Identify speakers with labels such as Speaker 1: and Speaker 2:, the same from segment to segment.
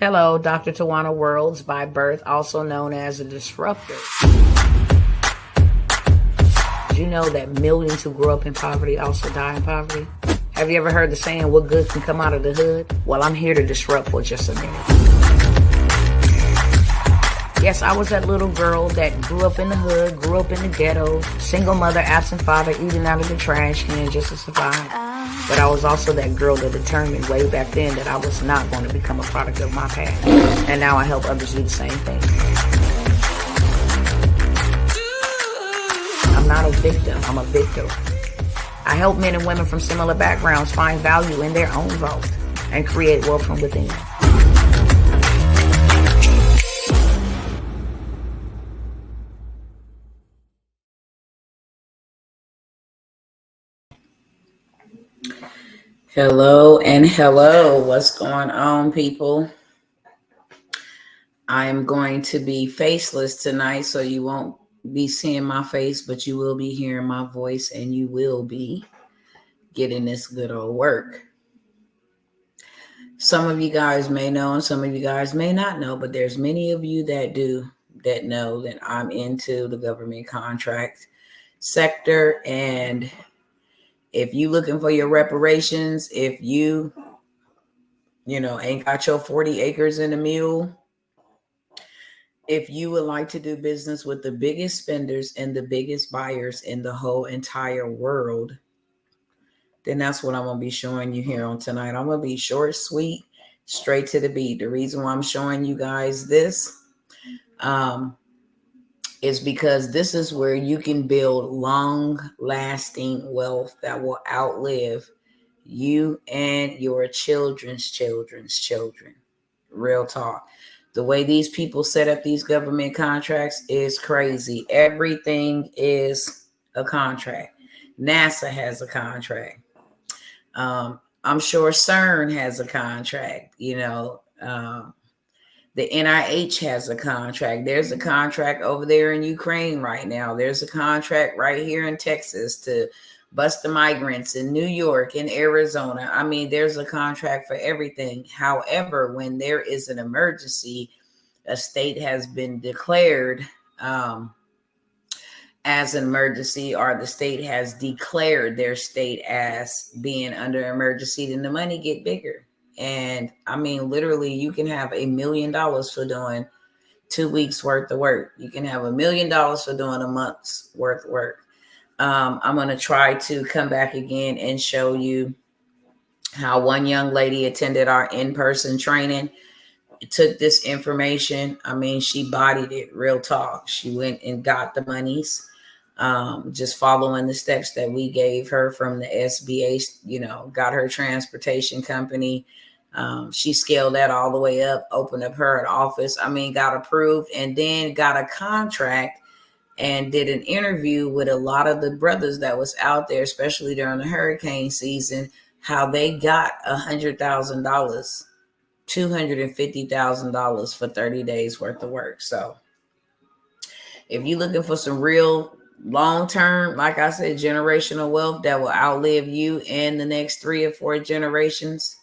Speaker 1: Hello, Dr. Tawanna Worlds by birth, also known as a disruptor. Did you know that millions who grew up in poverty also die in poverty? Have you ever heard the saying, what good can come out of the hood? Well, I'm here to disrupt for just a minute. Yes, I was that little girl that grew up in the hood, grew up in the ghetto, single mother, absent father, eating out of the trash can just to survive. But I was also that girl that determined way back then that I was not going to become a product of my past. And now I help others do the same thing. I'm not a victim, I'm a victor. I help men and women from similar backgrounds find value in their own vault and create wealth from within. Hello and hello. What's going on, people? I am going to be faceless tonight, so you won't be seeing my face, but you will be hearing my voice and you will be getting this good old work. Some of you guys may know and some of you guys may not know, but there's many of you that know that I'm into the government contract sector. And if you looking for your reparations, if you ain't got your 40 acres and a mule, if you would like to do business with the biggest spenders and the biggest buyers in the whole entire world, then that's what I'm going to be showing you here on tonight. I'm going to be short, sweet, straight to the beat. The reason why I'm showing you guys this is because this is where you can build long-lasting wealth that will outlive you and your children's children. Real talk. The way these people set up these government contracts is crazy. Everything is a contract. NASA has a contract. I'm sure CERN has a contract. The NIH has a contract. There's a contract over there in Ukraine right now. There's a contract right here in Texas to bust the migrants in New York and Arizona. I mean, there's a contract for everything. However, when there is an emergency, a state has been declared as an emergency, or the state has declared their state as being under emergency, then the money get bigger. And I mean, literally, you can have $1 million for doing 2 weeks worth of work. You can have $1 million for doing a month's worth of work. I'm going to try to come back again and show you how one young lady attended our in-person training, took this information. I mean, she bodied it, real talk. She went and got the monies, just following the steps that we gave her from the SBA, got her transportation company. She scaled that all the way up, opened up her office. I mean, got approved and then got a contract and did an interview with a lot of the brothers that was out there, especially during the hurricane season, how they got $100,000, $250,000 for 30 days worth of work. So if you're looking for some real long-term, like I said, generational wealth that will outlive you and the next 3 or 4 generations,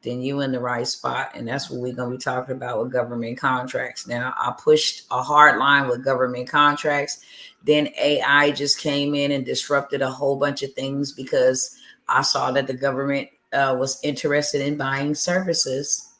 Speaker 1: then you in the right spot. And that's what we're going to be talking about with government contracts. Now, I pushed a hard line with government contracts. Then AI just came in and disrupted a whole bunch of things because I saw that the government was interested in buying services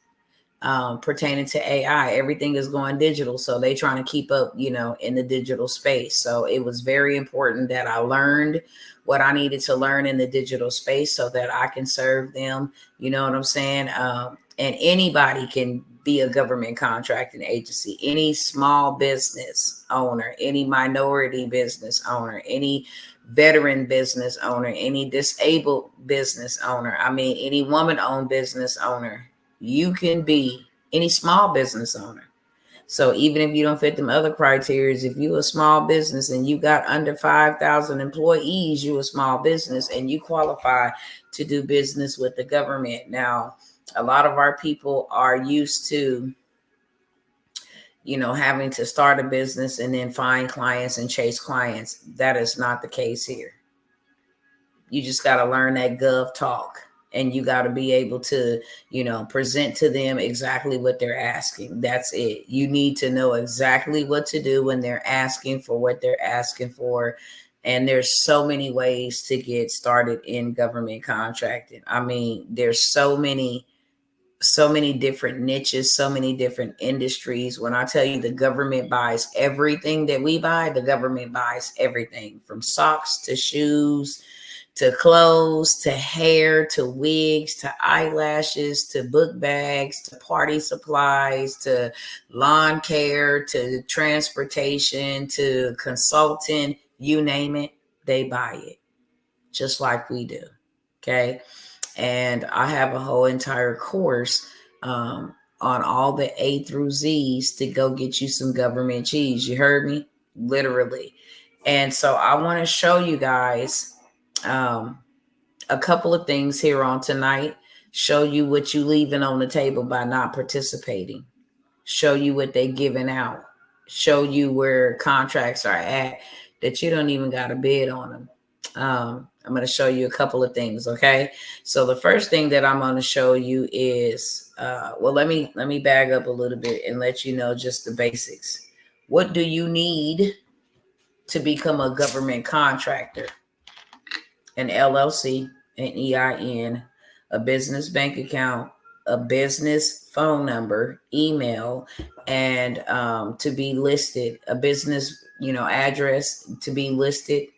Speaker 1: pertaining to AI. Everything is going digital. So they trying to keep up, in the digital space. So it was very important that I learned what I needed to learn in the digital space so that I can serve them. You know what I'm saying? And anybody can be a government contracting agency, any small business owner, any minority business owner, any veteran business owner, any disabled business owner. I mean, any woman-owned business owner. You can be any small business owner. So even if you don't fit them other criteria, if you a small business and you got under 5,000 employees, you a small business and you qualify to do business with the government. Now, a lot of our people are used to, having to start a business and then find clients and chase clients. That is not the case here. You just got to learn that gov talk. And you got to be able to, present to them exactly what they're asking. That's it. You need to know exactly what to do when they're asking for what they're asking for. And there's so many ways to get started in government contracting. I mean, there's so many different niches, so many different industries. When I tell you the government buys everything that we buy, the government buys everything from socks to shoes to clothes, to hair, to wigs, to eyelashes, to book bags, to party supplies, to lawn care, to transportation, to consulting, you name it, they buy it just like we do. Okay. And I have a whole entire course on all the A through Z's to go get you some government cheese. You heard me? Literally. And so I want to show you guys a couple of things here on tonight. Show you what you leaving on the table by not participating. Show you what they giving out. Show you where contracts are at that you don't even got to bid on them. I'm going to show you a couple of things. Okay. So the first thing that I'm going to show you is, let me bag up a little bit and let you know just the basics. What do you need to become a government contractor? An LLC, an EIN, a business bank account, a business phone number, email, and to be listed, a business, address to be listed,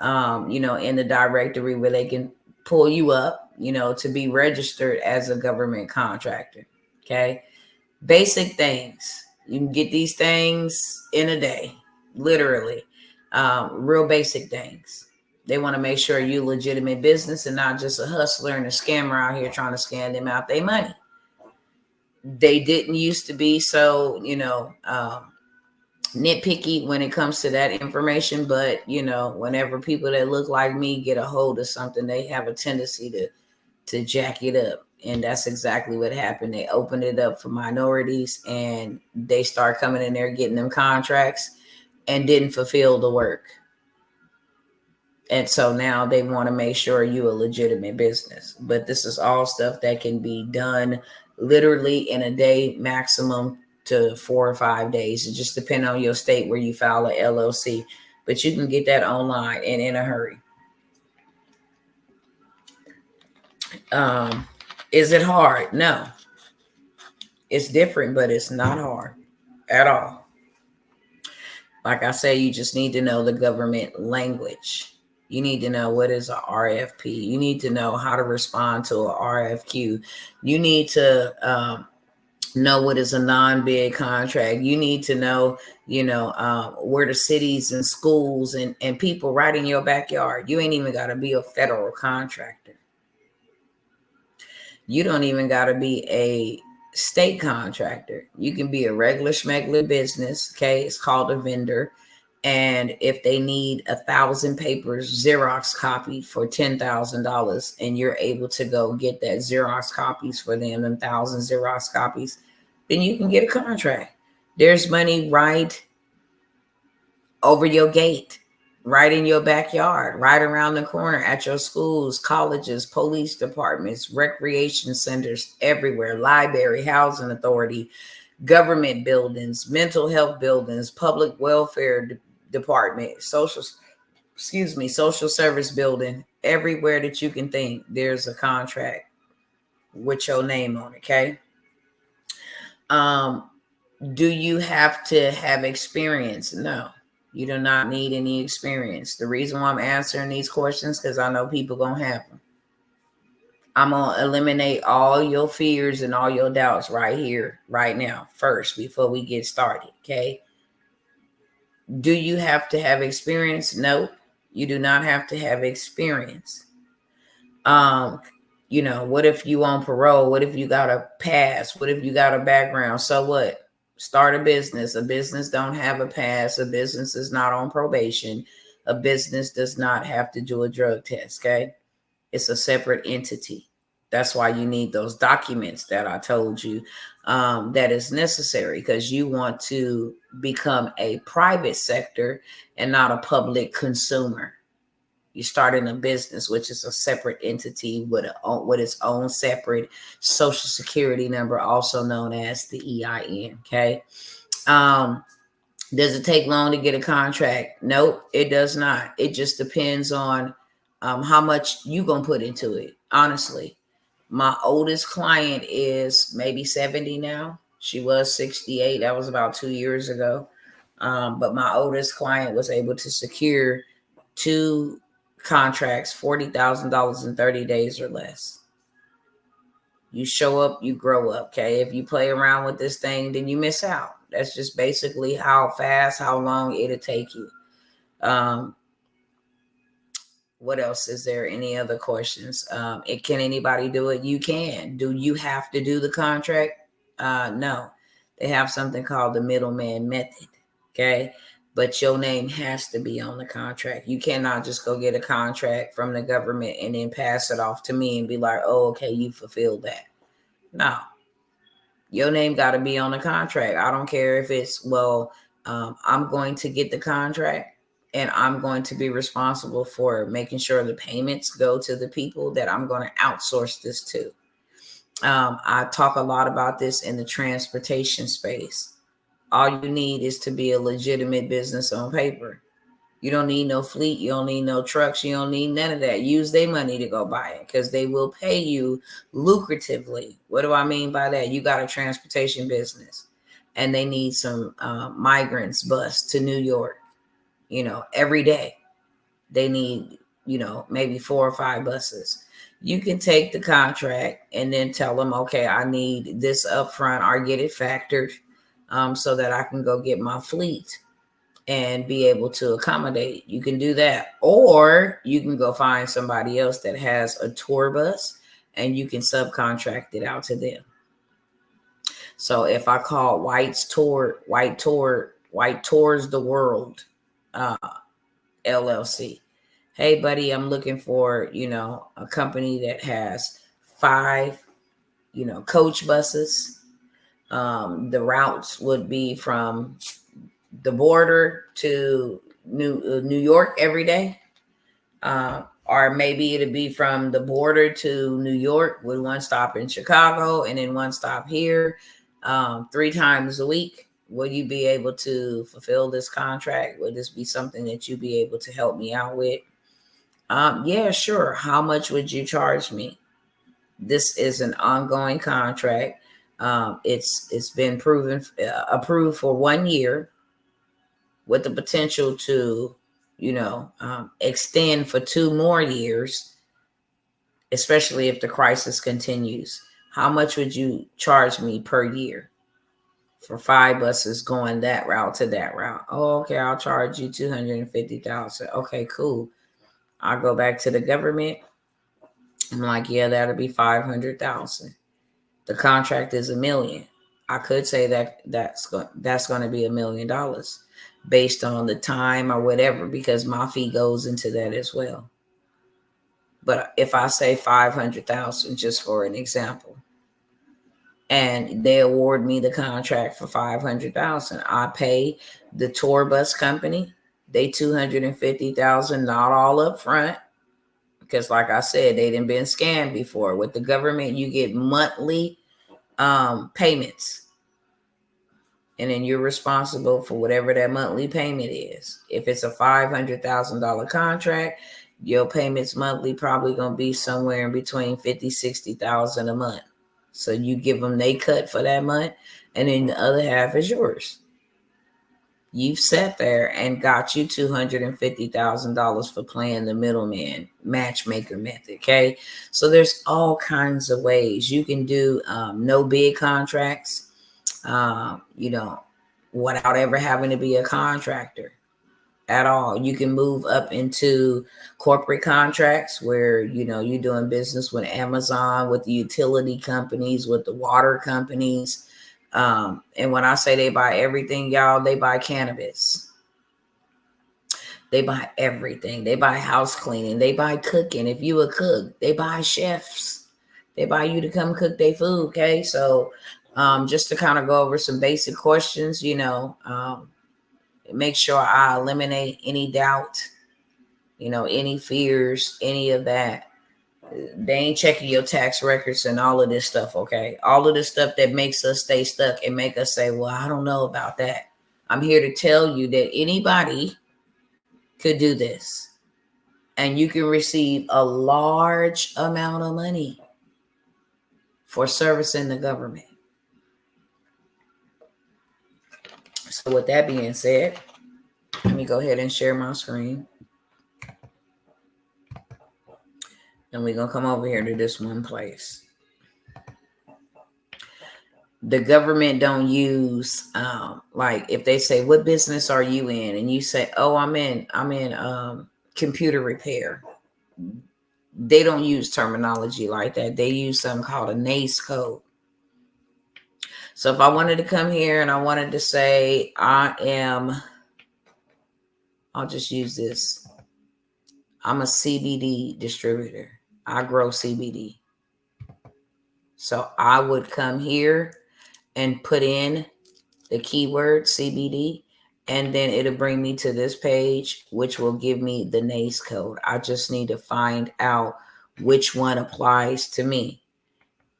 Speaker 1: in the directory where they can pull you up, to be registered as a government contractor. Okay. Basic things. You can get these things in a day, literally. Real basic things. They want to make sure you're legitimate business and not just a hustler and a scammer out here trying to scam them out their money. They didn't used to be so, nitpicky when it comes to that information. But, whenever people that look like me get a hold of something, they have a tendency to jack it up. And that's exactly what happened. They opened it up for minorities and they start coming in there getting them contracts and didn't fulfill the work. And so now they want to make sure you're a legitimate business. But this is all stuff that can be done literally in a day, maximum to 4 or 5 days. It just depends on your state where you file a LLC. But you can get that online and in a hurry. Is it hard? No. It's different, but it's not hard at all. Like I say, you just need to know the government language. You need to know what is a RFP. You need to know how to respond to a RFQ. You need to know what is a non-bid contract. You need to know, where the cities and schools and people right in your backyard. You ain't even got to be a federal contractor. You don't even got to be a state contractor. You can be a regular schmegler business. Okay. It's called a vendor. And if they need 1,000 papers Xerox copied for $10,000 and you're able to go get that Xerox copies for them, 1,000 Xerox copies, then you can get a contract. There's money right over your gate, right in your backyard, right around the corner at your schools, colleges, police departments, recreation centers, everywhere, library, housing authority, government buildings, mental health buildings, public welfare department, social service building, everywhere that you can think, there's a contract with your name on it. Okay. Do you have to have experience? No, you do not need any experience. The reason why I'm answering these questions, because I know people gonna have them. I'm going to eliminate all your fears and all your doubts right here, right now, first, before we get started. Okay. Do you have to have experience? No, you do not have to have experience. What if you on parole? What if you got a pass? What if you got a background? So what? Start a business. A business don't have a pass. A business is not on probation. A business does not have to do a drug test. Okay. It's a separate entity. That's why you need those documents that I told you that is necessary, because you want to become a private sector and not a public consumer. You're starting a business, which is a separate entity with its own separate social security number, also known as the EIN. Okay. Does it take long to get a contract? Nope, it does not. It just depends on how much you gonna put into it. Honestly, my oldest client is maybe 70 now. She was 68. That was about 2 years ago. But my oldest client was able to secure 2 contracts, $40,000 in 30 days or less. You show up, you grow up. Okay. If you play around with this thing, then you miss out. That's just basically how fast, how long it'll take you. What else? Is there any other questions? Can anybody do it? You can. Do you have to do the contract? No. They have something called the middleman method. Okay. But your name has to be on the contract. You cannot just go get a contract from the government and then pass it off to me and be like, oh, okay, you fulfilled that. No. Your name got to be on the contract. I don't care if it's, I'm going to get the contract and I'm going to be responsible for making sure the payments go to the people that I'm going to outsource this to. I talk a lot about this in the transportation space. All you need is to be a legitimate business on paper. You don't need no fleet. You don't need no trucks. You don't need none of that. Use their money to go buy it because they will pay you lucratively. What do I mean by that? You got a transportation business and they need some migrants bus to New York, every day. They need, maybe 4 or 5 buses. You can take the contract and then tell them, okay, I need this upfront or get it factored so that I can go get my fleet and be able to accommodate. You can do that. Or you can go find somebody else that has a tour bus and you can subcontract it out to them. So if I call White Tours the World LLC, hey buddy, I'm looking for, a company that has 5, coach buses. The routes would be from the border to New York every day. Or maybe it'd be from the border to New York with 1 stop in Chicago and then 1 stop here 3 times a week. Will you be able to fulfill this contract? Would this be something that you'd be able to help me out with? Yeah, sure. How much would you charge me? This is an ongoing contract. It's been approved for 1 year with the potential to, extend for 2 more years, especially if the crisis continues. How much would you charge me per year for 5 buses going that route to that route? Oh, okay, I'll charge you $250,000. Okay, cool. I'll go back to the government. I'm like, yeah, that'll be $500,000. The contract is $1 million. I could say that's going to be $1 million based on the time or whatever, because my fee goes into that as well. But if I say 500,000, just for an example, and they award me the contract for 500,000, I pay the tour bus company they 250,000, not all up front, because like I said, they done been scammed before. With the government, you get monthly payments. And then you're responsible for whatever that monthly payment is. If it's a $500,000 contract, your payments monthly probably going to be somewhere in between $50,000-$60,000 a month. So you give them they cut for that month, and then the other half is yours. You've sat there and got you $250,000 for playing the middleman matchmaker method. Okay. So there's all kinds of ways you can do no bid contracts, without ever having to be a contractor at all. You can move up into corporate contracts where, you're doing business with Amazon, with the utility companies, with the water companies. And when I say they buy everything, y'all, they buy cannabis. They buy everything. They buy house cleaning. They buy cooking. If you a cook, they buy chefs. They buy you to come cook their food. Okay. So just to kind of go over some basic questions, make sure I eliminate any doubt. any fears, any of that. They ain't checking your tax records and all of this stuff, okay? All of this stuff that makes us stay stuck and make us say, well, I don't know about that. I'm here to tell you that anybody could do this. And you can receive a large amount of money for servicing the government. So with that being said, let me go ahead and share my screen. And we're going to come over here to this one place. The government don't use, like if they say, what business are you in? And you say, oh, I'm in computer repair. They don't use terminology like that. They use something called a NAICS code. So if I wanted to come here and I wanted to say, I'll just use this. I'm a CBD distributor. I grow CBD. So I would come here and put in the keyword CBD, and then it'll bring me to this page, which will give me the NAICS code. I just need to find out which one applies to me.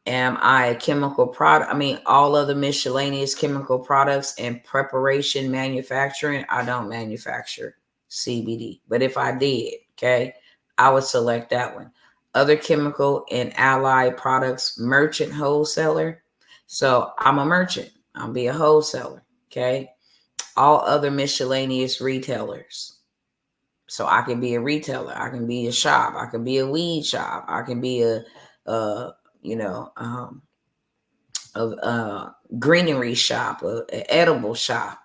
Speaker 1: Am I a chemical product? All other miscellaneous chemical products and preparation manufacturing. I don't manufacture CBD, but if I did, okay, I would select that one. Other chemical and allied products, merchant wholesaler. So I'm a merchant. I'll be a wholesaler, okay? All other miscellaneous retailers. So I can be a retailer. I can be a shop. I can be a weed shop. I can be a greenery shop, an edible shop,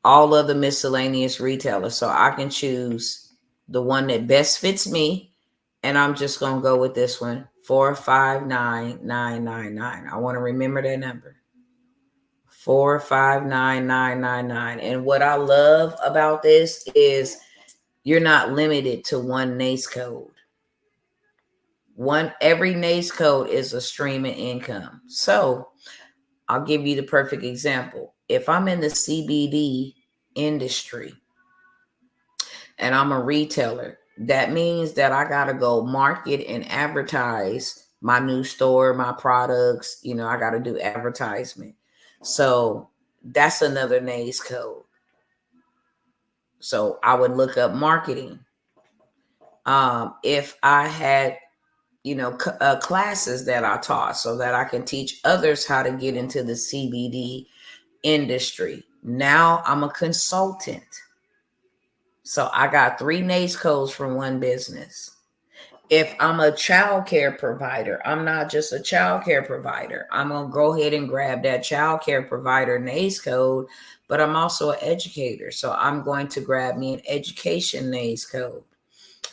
Speaker 1: all other miscellaneous retailers. So I can choose the one that best fits me. And I'm just going to go with this one, 459999. I want to remember that number, 459999. And what I love about this is you're not limited to one NAICS code. Every NAICS code is a stream of income. So I'll give you the perfect example. If I'm in the CBD industry and I'm a retailer, that means that I got to go market and advertise my new store, my products. I got to do advertisement. So that's another NAICS code. So I would look up marketing. If I had classes that I taught so that I can teach others how to get into the CBD industry. Now I'm a consultant. So I got 3 NAICS codes from one business. If I'm a child care provider, I'm not just a child care provider. I'm going to go ahead and grab that child care provider NAICS code, but I'm also an educator. So I'm going to grab me an education NAICS code.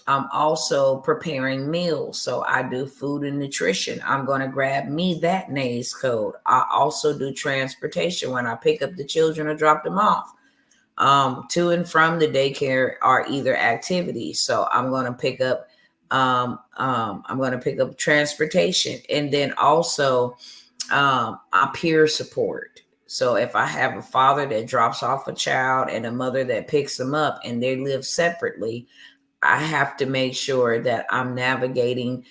Speaker 1: I'm also preparing meals. So I do food and nutrition. I'm going to grab me that NAICS code. I also do transportation when I pick up the children or drop them off. To and from the daycare are either activities. So I'm going to pick up transportation, and then also peer support. So if I have a father that drops off a child and a mother that picks them up and they live separately, I have to make sure that I'm navigating,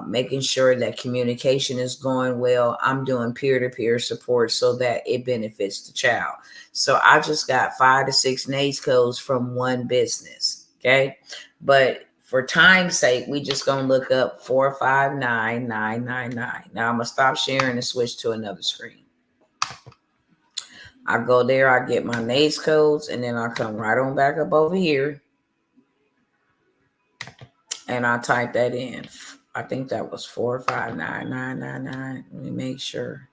Speaker 1: making sure that communication is going well. I'm doing peer-to-peer support so that it benefits the child. So I just got 5 to 6 NAICS codes from one business. Okay. But for time's sake, we just going to look up 459999. Now I'm going to stop sharing and switch to another screen. I go there, I get my NAICS codes, and then I come right on back up over here. And I type that in. I think that was 459999. Let me make sure.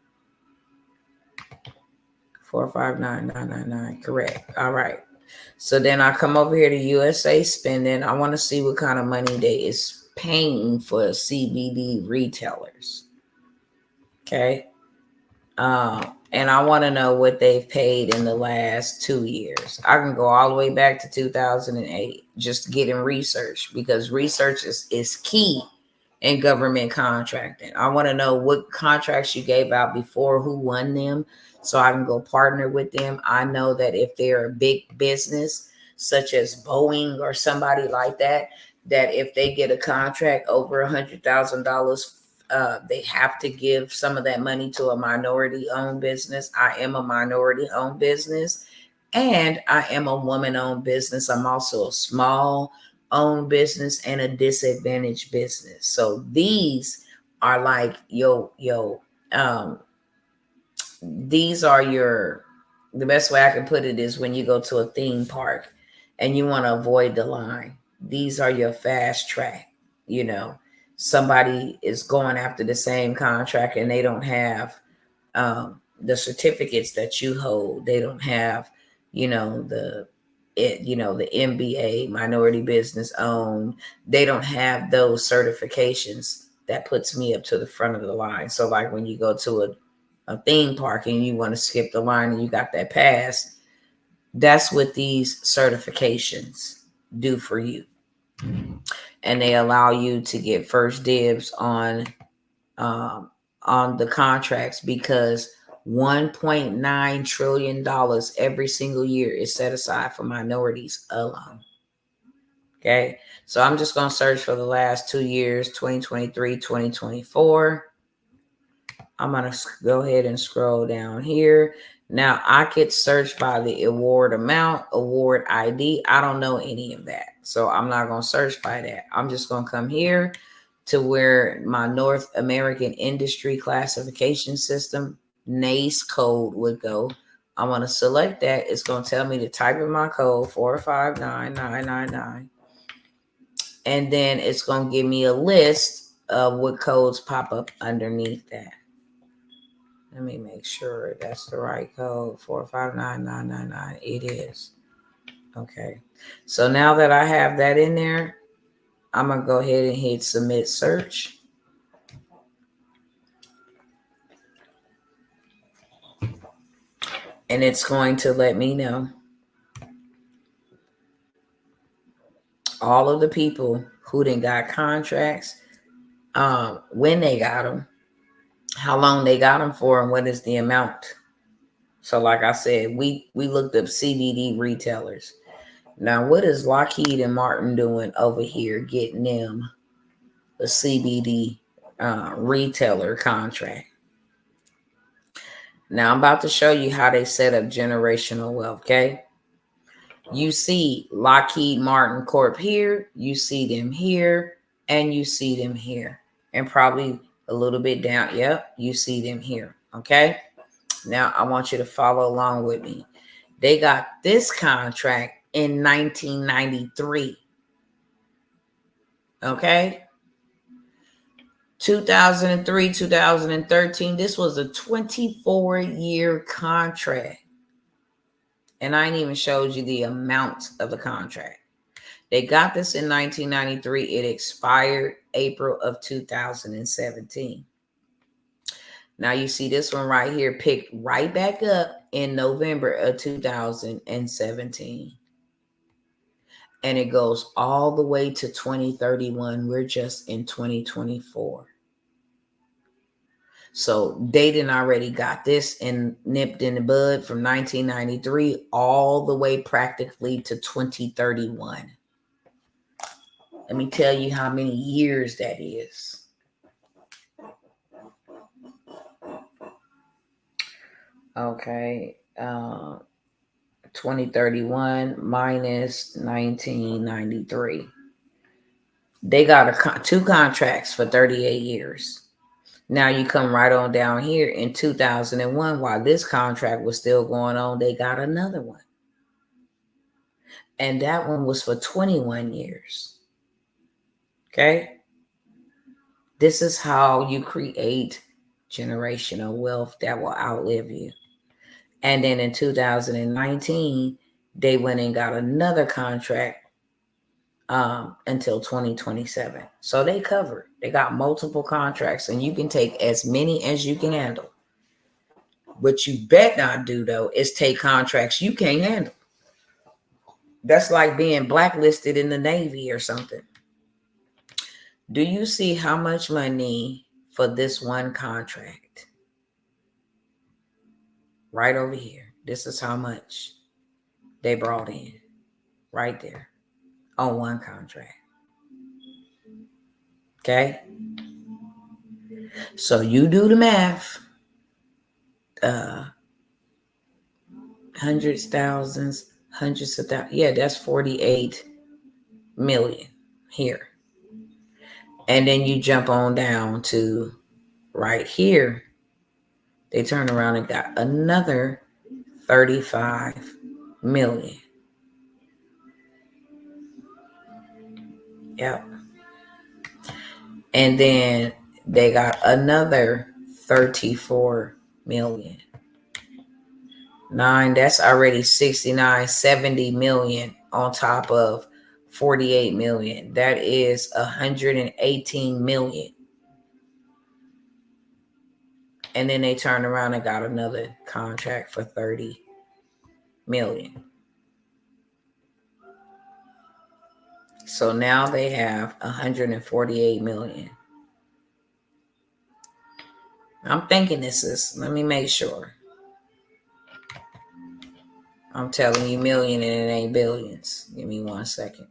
Speaker 1: 459999. Correct. All right. So then I come over here to USA Spending. I want to see what kind of money they is paying for CBD retailers. Okay. And I want to know what they've paid in the last 2 years. I can go all the way back to 2008, just getting research, because research is key in government contracting. I want to know what contracts you gave out before, who won them, so I can go partner with them. I know that if they're a big business, such as Boeing or somebody like that, that if they get a contract over $100,000, they have to give some of that money to a minority-owned business. I am a minority-owned business, and I am a woman-owned business. I'm also a small-owned business and a disadvantaged business. So these are like these are the best way I can put it is when you go to a theme park and you want to avoid the line. These are your fast track. Somebody is going after the same contract and they don't have the certificates that you hold. They don't have, the MBA, minority business owned. They don't have those certifications that puts me up to the front of the line. So like when you go to a theme park and you want to skip the line and you got that pass, that's what these certifications do for you. And they allow you to get first dibs on the contracts, because $1.9 trillion every single year is set aside for minorities alone. Okay. So I'm just going to search for the last 2 years, 2023, 2024. I'm going to go ahead and scroll down here. Now I could search by the award amount, award ID. I don't know any of that. So I'm not going to search by that. I'm just going to come here to where my North American Industry Classification System, NACE code would go. I'm going to select that. It's going to tell me to type in my code 4599999. And then it's going to give me a list of what codes pop up underneath that. Let me make sure that's the right code. 4599999. It is. Okay. So now that I have that in there, I'm going to go ahead and hit submit search. And it's going to let me know all of the people who done got contracts, when they got them, how long they got them for, and what is the amount. So like I said, we looked up CBD retailers. Now, what is Lockheed and Martin doing over here getting them a CBD retailer contract? Now, I'm about to show you how they set up generational wealth, okay? You see Lockheed Martin Corp here, you see them here, and you see them here. And probably a little bit down, yep, you see them here, okay? Now, I want you to follow along with me. They got this contract in 1993. Okay. 2003, 2013. This was a 24-year contract. And I ain't even showed you the amount of the contract. They got this in 1993. It expired April of 2017. Now you see this one right here picked right back up in November of 2017. And it goes all the way to 2031. We're just in 2024. So Dayton already got this and nipped in the bud from 1993 all the way practically to 2031. Let me tell you how many years that is. Okay. 2031 minus 1993. They got two contracts for 38 years. Now you come right on down here in 2001, while this contract was still going on, they got another one. And that one was for 21 years. Okay. This is how you create generational wealth that will outlive you. And then in 2019, they went and got another contract until 2027. So they covered. They got multiple contracts, and you can take as many as you can handle. What you bet not do, though, is take contracts you can't handle. That's like being blacklisted in the Navy or something. Do you see how much money for this one contract? Right over here. This is how much they brought in right there on one contract. Okay? So you do the math. Hundreds, thousands, hundreds of thousands. Yeah, that's 48 million here. And then you jump on down to right here. They turn around and got another 35 million. Yep. And then they got another 34 million. That's already 69, 70 million on top of 48 million. That is 118 million. And then they turned around and got another contract for 30 million. So now they have 148 million. I'm thinking let me make sure. I'm telling you million and it ain't billions. Give me 1 second.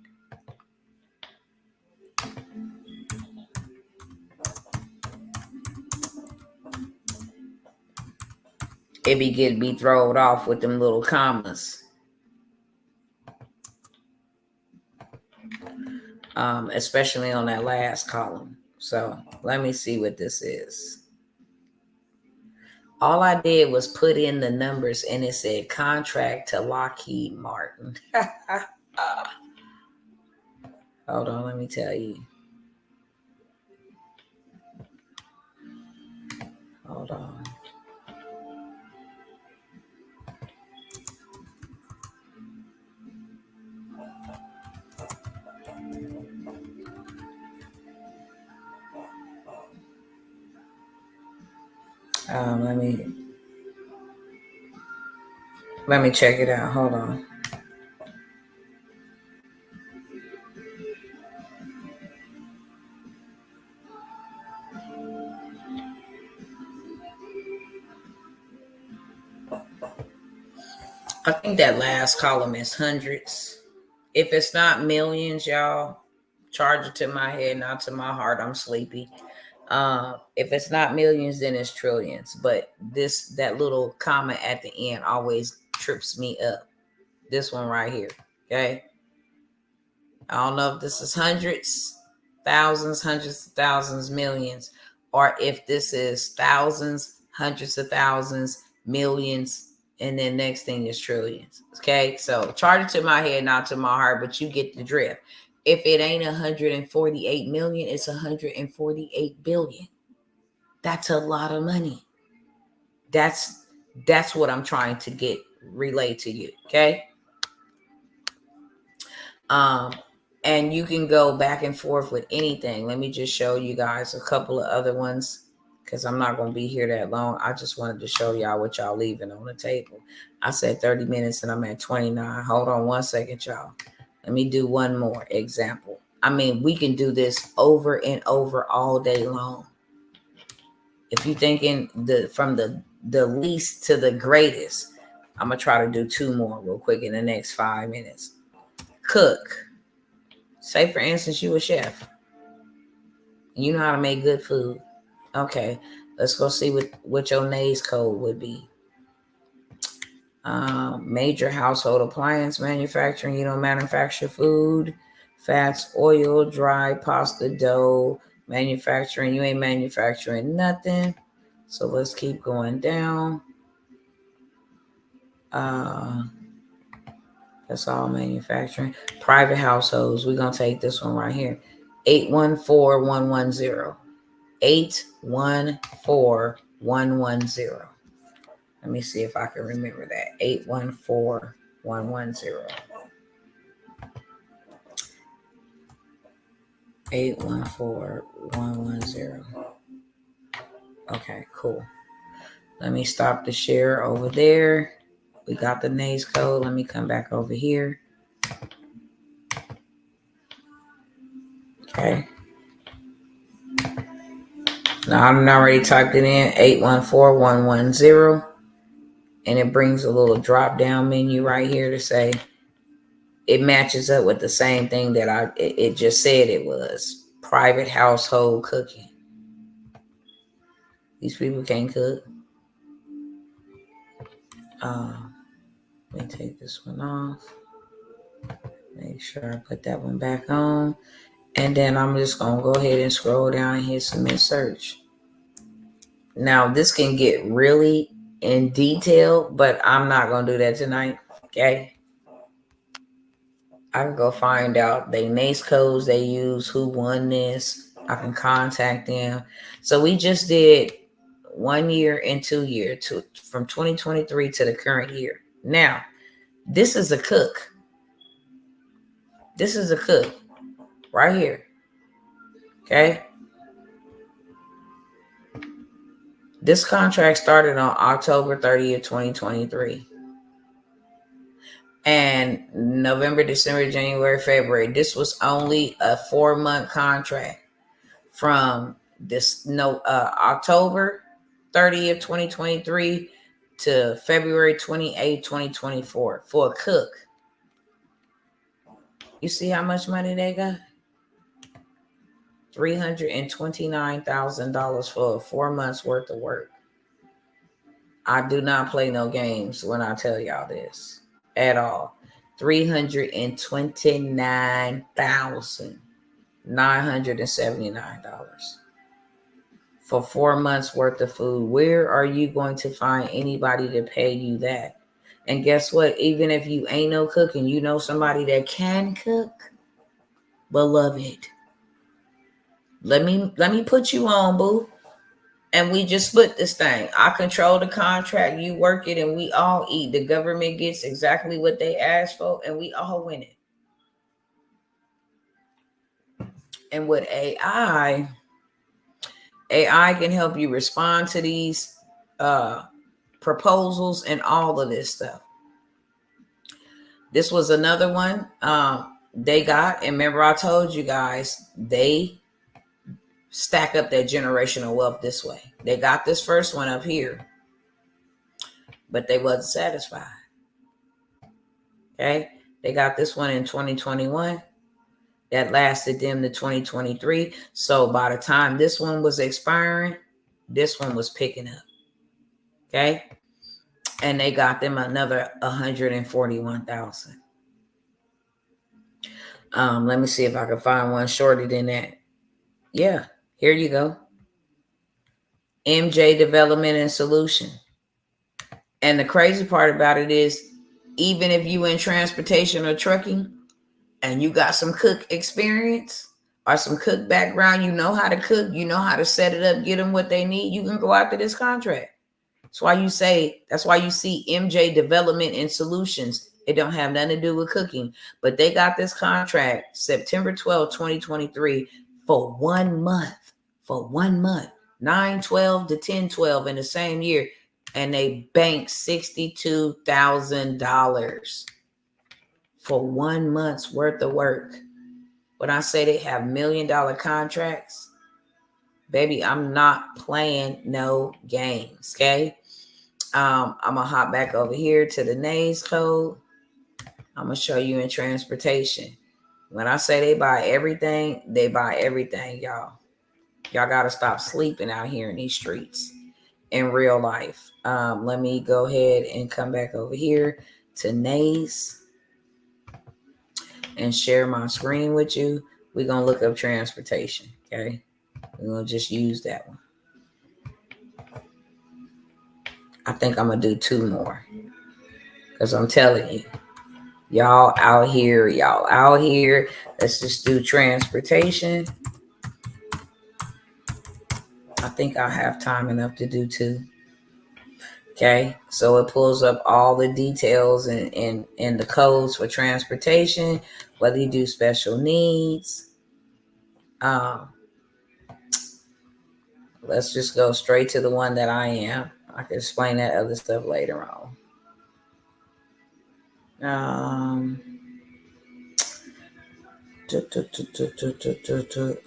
Speaker 1: It be thrown off with them little commas. Especially on that last column. So let me see what this is. All I did was put in the numbers and it said contract to Lockheed Martin. Hold on, let me tell you. Hold on. Let me check it out. Hold on. I think that last column is hundreds. If it's not millions, y'all, charge it to my head, not to my heart. I'm sleepy. If it's not millions, then it's trillions. But that little comma at the end always trips me up. This one right here. Okay. I don't know if this is hundreds of thousands, millions, or if this is thousands, hundreds of thousands, millions, and then next thing is trillions. Okay. So charge it to my head, not to my heart, but you get the drift. If it ain't 148 million, it's 148 billion. That's a lot of money. That's what I'm trying to relay to you. Okay. And you can go back and forth with anything. Let me just show you guys a couple of other ones because I'm not going to be here that long. I just wanted to show y'all what y'all leaving on the table. I said 30 minutes and I'm at 29. Hold on 1 second, y'all. Let me do one more example. I mean, we can do this over and over all day long. If you're thinking from the least to the greatest, I'm going to try to do 2 more real quick in the next 5 minutes. Cook. Say, for instance, you a chef. You know how to make good food. Okay, let's go see what your NAES code would be. Major household appliance manufacturing. You don't manufacture food, fats, oil, dry, pasta, dough. Manufacturing. You ain't manufacturing nothing. So let's keep going down. That's all manufacturing. Private households. We're going to take this one right here. 814110. 814110. Let me see if I can remember that. 814110. 814110. Okay, cool. Let me stop the share over there. We got the NAES code. Let me come back over here. Okay. Now I'm already typed it in, 814110. And it brings a little drop down menu right here to say it matches up with the same thing that it just said it was. Private household cooking. These people can't cook. Let me take this one off. Make sure I put that one back on. And then I'm just going to go ahead and scroll down and hit submit search. Now, this can get really in detail, but I'm not going to do that tonight. Okay. I can go find out the NACE codes they use, who won this. I can contact them. So we just did 1 year and 2 year from 2023 to the current year. Now, this is a cook. This is a cook right here. Okay. This contract started on October 30th, 2023. And November, December, January, February. This was only a 4-month contract from October 30th, 2023 to February 28th, 2024 for a cook. You see how much money they got? $329,000 for 4 months worth of work. I do not play no games when I tell y'all this at all. $329,979 for 4 months worth of food. Where are you going to find anybody to pay you that? And guess what? Even if you ain't no cooking, you know somebody that can cook. Beloved, let me put you on, boo. And we just split this thing. I control the contract, you work it, and we all eat. The government gets exactly what they asked for, and we all win it. And with AI can help you respond to these proposals and all of this stuff. This was another one they got. And remember, I told you guys, they stack up that generational wealth this way. They got this first one up here, but they wasn't satisfied. Okay. They got this one in 2021. That lasted them to 2023. So by the time this one was expiring, this one was picking up. Okay. And they got them another 141,000. Let me see if I can find one shorter than that. Yeah, here you go. MJ Development and Solution. And the crazy part about it is, even if you in transportation or trucking and you got some cook experience or some cook background, you know how to cook, you know how to set it up, get them what they need, you can go after this contract. That's why you see MJ Development and Solutions. It don't have nothing to do with cooking, but they got this contract September 12, 2023 for 1 month, 9/12 to 10/12 in the same year. And they banked $62,000 for 1 month's worth of work. When I say they have $1 million contracts, baby, I'm not playing no games. Okay. I'm going to hop back over here to the NACE code. I'm going to show you in transportation. When I say they buy everything, y'all. Y'all got to stop sleeping out here in these streets in real life. Let me go ahead and come back over here to NACE and share my screen with you. We're going to look up transportation. Okay. We're going to just use that one. I think I'm going to do 2 more because I'm telling you, y'all out here. Let's just do transportation. I think I'll have time enough to do 2. Okay. So it pulls up all the details and the codes for transportation, whether you do special needs. Let's just go straight to the one that I am. I can explain that other stuff later on.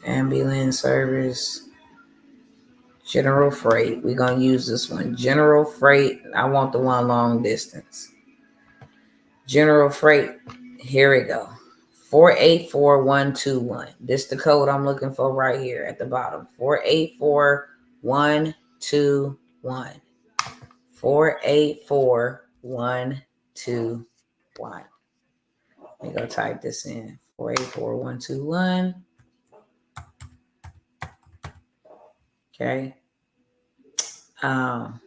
Speaker 1: Ambulance service, general freight. We're going to use this one. General freight. I want the one long distance. General freight. Here we go. 484121. This is the code I'm looking for right here at the bottom. 484121. 484121. Let me go type this in. 484121. Okay. Now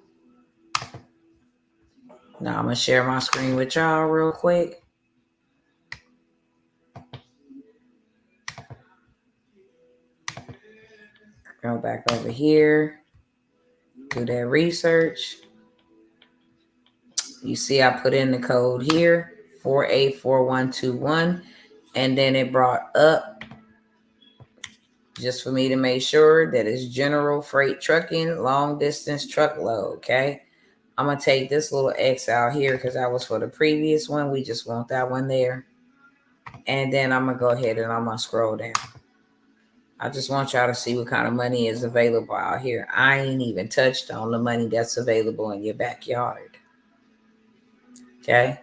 Speaker 1: I'm gonna share my screen with y'all real quick. Go back over here. Do that research. You see I put in the code here, 484121, and then it brought up, just for me to make sure, that it's general freight trucking, long distance truckload. Okay. I'm going to take this little X out here because that was for the previous one. We just want that one there. And then I'm going to go ahead and I'm going to scroll down. I just want y'all to see what kind of money is available out here. I ain't even touched on the money that's available in your backyard. Okay.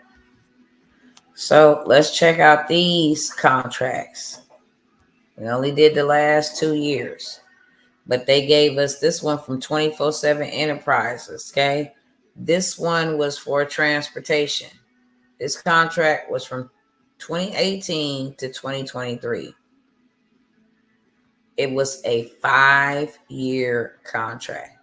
Speaker 1: So let's check out these contracts. We only did the last 2 years, but they gave us this one from 24/7 Enterprises. Okay. This one was for transportation. This contract was from 2018 to 2023. It was a 5-year contract.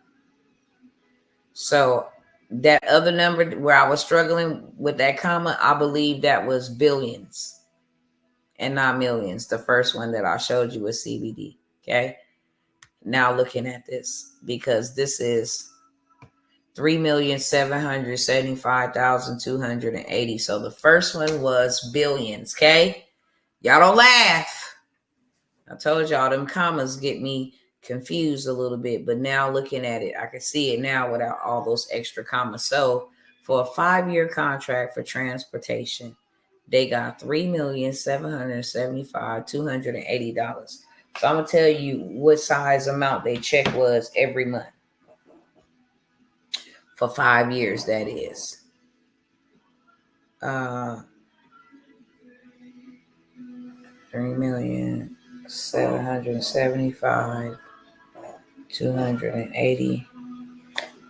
Speaker 1: So that other number where I was struggling with that comma, I believe that was billions and not millions. The first one that I showed you was CBD. Okay. Now looking at this, because this is 3,775,280. So the first one was billions. Okay. Y'all don't laugh. I told y'all them commas get me confused a little bit, but now looking at it, I can see it now without all those extra commas. So for a 5-year contract for transportation, they got $3,775,280. So I'm gonna tell you what size amount they check was every month for 5 years. That is 3,775,280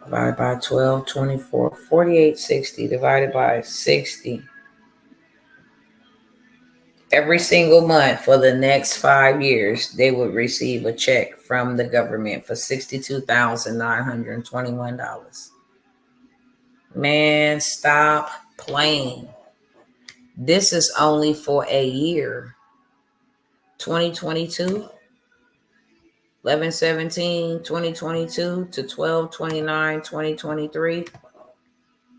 Speaker 1: divided by 12, 24, 4860 divided by 60. Every single month for the next 5 years, they would receive a check from the government for $62,921. Man, stop playing. This is only for a year. 2022, 11/17/2022 to 12/29/2023.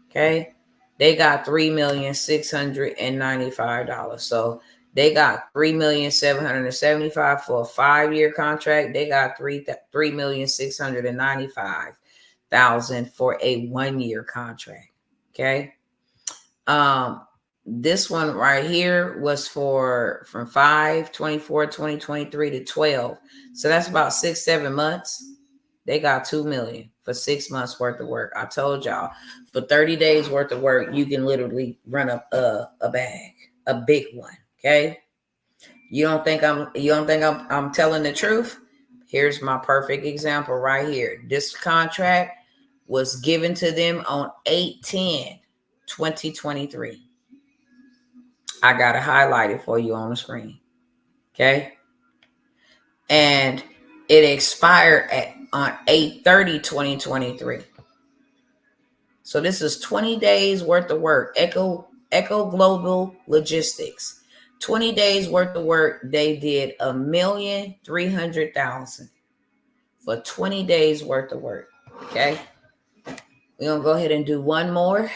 Speaker 1: Okay. They got $3,695. So they got $3,775,000 for a 5-year contract. They got $3,695,000 for a 1-year contract. Okay. This one right here was for from 5/24/2023 to 12. So that's about 6-7 months. They got $2 million for 6 months worth of work. I told y'all, for 30 days worth of work, you can literally run up a bag, a big one. Okay. You don't think I'm telling the truth? Here's my perfect example right here. This contract was given to them on 8/10/2023. I got to highlight it for you on the screen. Okay. And it expired on 8/30/2023. So this is 20 days worth of work. Echo Global Logistics. 20 days worth of work. They did $1,300,000 for 20 days worth of work. Okay. We're going to go ahead and do one more.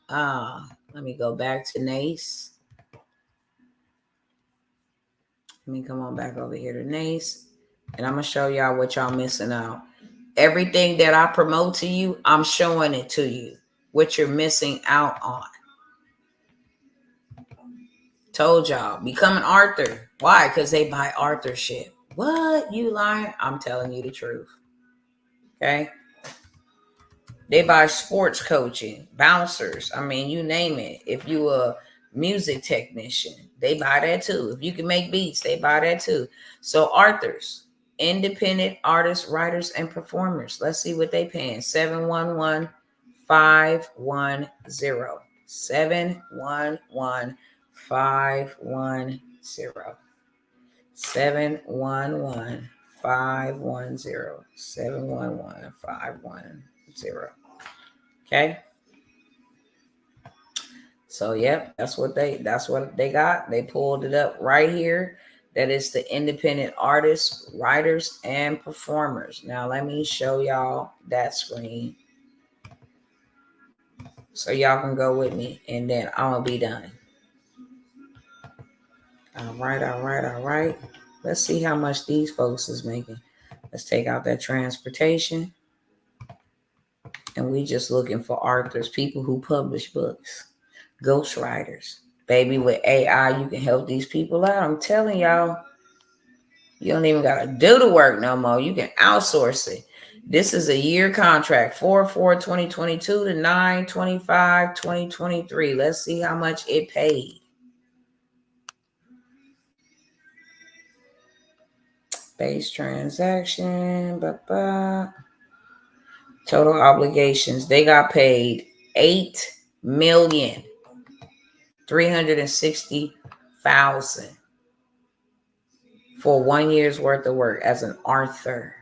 Speaker 1: Let me go back to NACE. Let me come on back over here to NACE. And I'm going to show y'all what y'all missing out. Everything that I promote to you, I'm showing it to you. What you're missing out on. Told y'all. Become an author. Why? Because they buy authorship. What? You lying? I'm telling you the truth. Okay? They buy sports coaching, bouncers. I mean, you name it. If you a music technician. They buy that too. If you can make beats, they buy that too. So authors, independent artists, writers, and performers. Let's see what they paying. 711-510. 711-510. 711-510. 711-510. Okay. So yep, that's what they got. They pulled it up right here. That is the independent artists, writers, and performers. Now let me show y'all that screen so y'all can go with me, and then I'm gonna be done. All right. Let's see how much these folks is making. Let's take out that transportation. And we just looking for authors, people who publish books, ghostwriters. Baby, with AI, you can help these people out. I'm telling y'all, you don't even got to do the work no more. You can outsource it. This is a year contract, 4/4/2022 to 9/25/2023. Let's see how much it paid. Base transaction, total obligations. They got paid $8,360,000 for 1 year's worth of work as an author.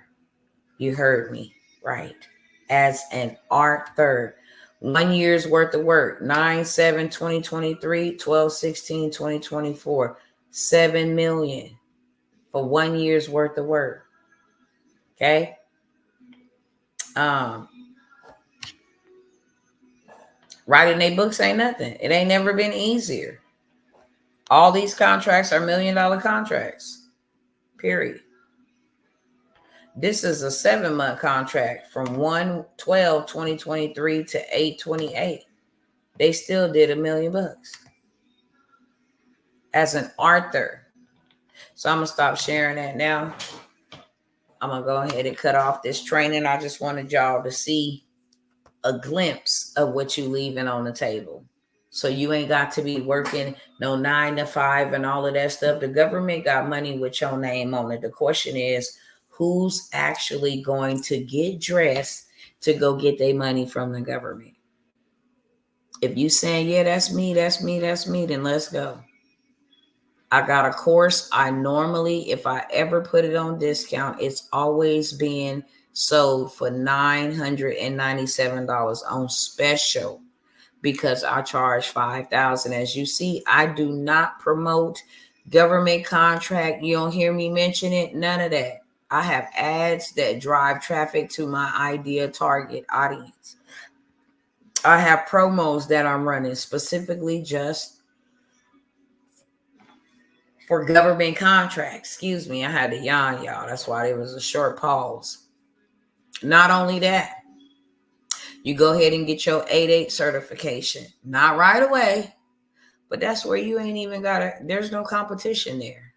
Speaker 1: You heard me right. As an author. 1 year's worth of work. 9/7/2023, 12/16/2024. $7 million for 1 year's worth of work. Okay. Writing their books ain't nothing. It ain't never been easier. All these contracts are $1 million contracts. Period. This is a 7-month contract from 1/12/2023 to 8/28. They still did $1 million as an author. So I'm gonna stop sharing that now. I'm gonna go ahead and cut off this training. I just wanted y'all to see a glimpse of what you leaving on the table. So you ain't got to be working no 9 to 5 and all of that stuff. The government got money with your name on it. The question is, who's actually going to get dressed to go get their money from the government? If you saying, yeah, that's me, then let's go. I got a course. I normally, if I ever put it on discount, it's always being sold for $997 on special, because I charge $5,000. As you see, I do not promote government contract. You don't hear me mention it. None of that. I have ads that drive traffic to my ideal target audience. I have promos that I'm running specifically just for government contracts. Excuse me, I had to yawn, y'all. That's why there was a short pause. Not only that, you go ahead and get your 8.8 certification. Not right away, but that's where you ain't even there's no competition there.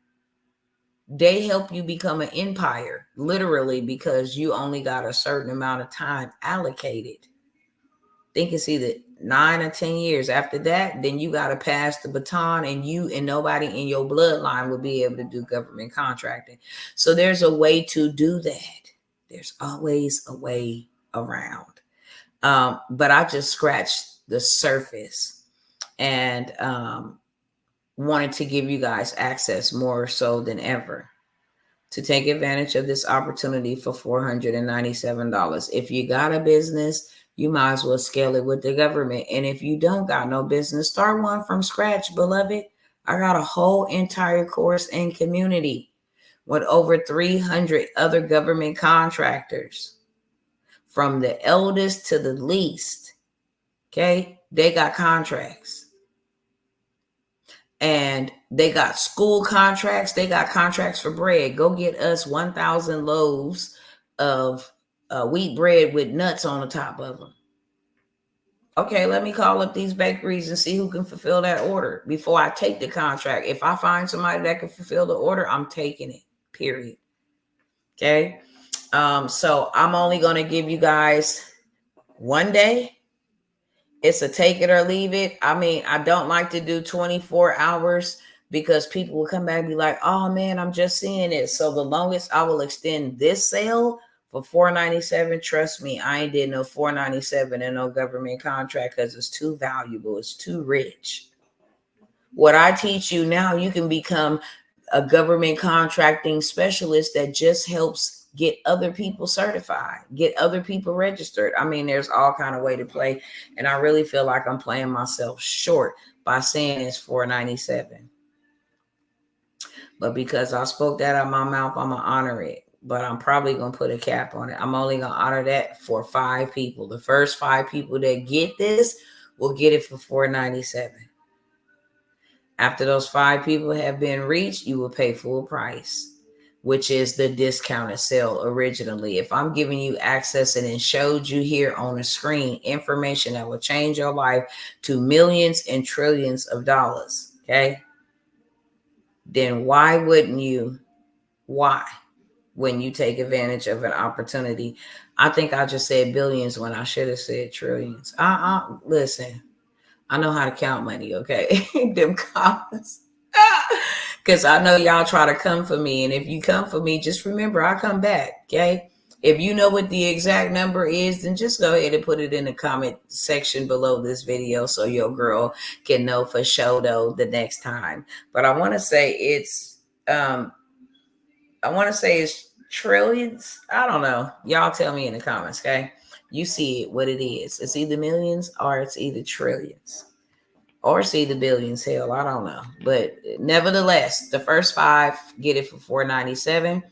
Speaker 1: They help you become an empire, literally, because you only got a certain amount of time allocated. I think it's either 9 or 10 years. After that, then you got to pass the baton, and you and nobody in your bloodline will be able to do government contracting. So there's a way to do that. There's always a way around. But I just scratched the surface and wanted to give you guys access more so than ever to take advantage of this opportunity for $497. If you got a business, you might as well scale it with the government. And if you don't got no business, start one from scratch, beloved. I got a whole entire course and community with over 300 other government contractors, from the eldest to the least. Okay, they got contracts. And they got school contracts. They got contracts for bread. Go get us 1,000 loaves of wheat bread with nuts on the top of them. Okay, let me call up these bakeries and see who can fulfill that order before I take the contract. If I find somebody that can fulfill the order, I'm taking it, period. Okay. So I'm only going to give you guys one day. It's a take it or leave it. I mean, I don't like to do 24 hours because people will come back and be like, oh man, I'm just seeing it. So the longest I will extend this sale for $4.97, trust me, I ain't did no $4.97 and no government contract because it's too valuable. It's too rich. What I teach you now, you can become a government contracting specialist that just helps get other people certified, get other people registered. I mean, there's all kind of way to play. And I really feel like I'm playing myself short by saying it's $4.97. But because I spoke that out of my mouth, I'm going to honor it. But I'm probably going to put a cap on it. I'm only going to honor that for 5 people. The first 5 people that get this will get it for $4.97. After those 5 people have been reached, you will pay full price, which is the discounted sale originally. If I'm giving you access and it showed you here on the screen information that will change your life to millions and trillions of dollars, okay? Then why wouldn't you? Why? When you take advantage of an opportunity. I think I just said billions when I should have said trillions. Listen, I know how to count money, okay? Them comments. Because I know y'all try to come for me. And if you come for me, just remember I come back, okay? If you know what the exact number is, then just go ahead and put it in the comment section below this video so your girl can know for sure though the next time. But I want to say it's trillions. I don't know. Y'all tell me in the comments, okay? You see it, what it is. It's either millions or it's either trillions. Or see the billions. Hell, I don't know. But nevertheless, the first 5 get it for $4.97.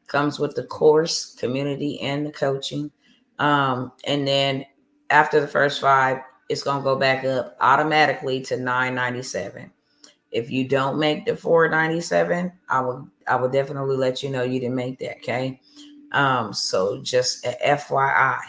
Speaker 1: Comes with the course, community, and the coaching. And then after the first 5, it's going to go back up automatically to $9.97. If you don't make the $4.97, I will definitely let you know you didn't make that, okay? So just a FYI,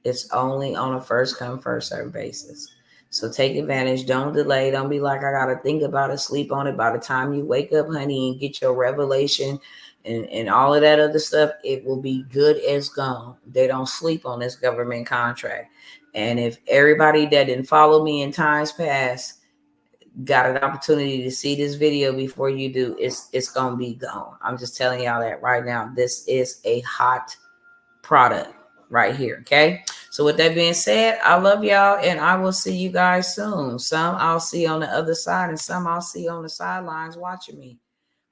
Speaker 1: it's only on a first come, first serve basis. So take advantage. Don't delay. Don't be like, I got to think about it, sleep on it. By the time you wake up, honey, and get your revelation and all of that other stuff, it will be good as gone. They don't sleep on this government contract. And if everybody that didn't follow me in times past got an opportunity to see this video before you do, it's going to be gone. I'm just telling y'all that right now. This is a hot product right here, okay? So with that being said, I love y'all and I will see you guys soon. Some I'll see on the other side and some I'll see on the sidelines watching me.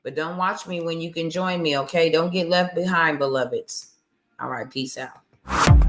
Speaker 1: But don't watch me when you can join me, okay? Don't get left behind, beloveds. All right, peace out.